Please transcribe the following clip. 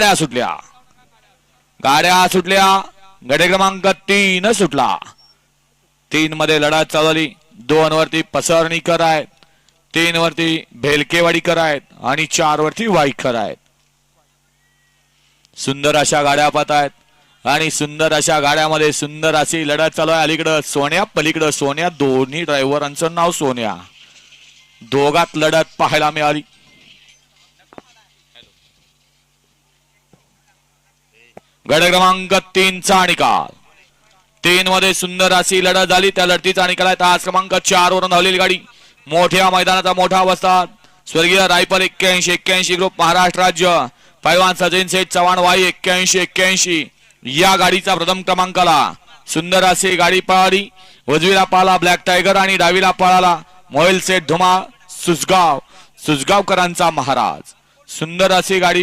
गाड्या सुटल्या. गाड्या सुटल्या. गडे क्रमांक 3 सुटला. 3 मध्ये लढत चालवली. 2 वरती पसरणीकर आहेत, 3 वरती भेलकेवाडीकर आहेत आणि 4 वरती वाईकर आहेत. सुंदर अशा गाड्या पाहत आहेत आणि सुंदर अशा गाड्यामध्ये सुंदर अशी लढत चालू आहे. अलीकडं सोन्या, पलीकडं सोन्या, दोन्ही ड्रायव्हरांचं नाव सोन्या. दोघात लढत पाहायला मिळाली. गड क्रमांक 3 चा निकाल. 3 मध्ये सुंदर अशी लढत झाली. त्या लढतीचा निकाल आहे तास क्रमांक 4 वरून धावलेली गाडी. मोठ्या मैदानाचा मोठा वस्ताद स्वर्गीय रायफल 81-81 ग्रुप महाराष्ट्र राज्य. पैलवान सचिन सेठ चव्हाण वाई 81-81 या गाडीचा प्रथम क्रमांकाला. सुंदर अशी गाडी पळाली. उजवीला पाला ब्लॅक टायगर आणि डावीला पळाला मोहिल सेठ धुमाळ सुसगावकरांचा महाराज. सुंदर अशी गाडी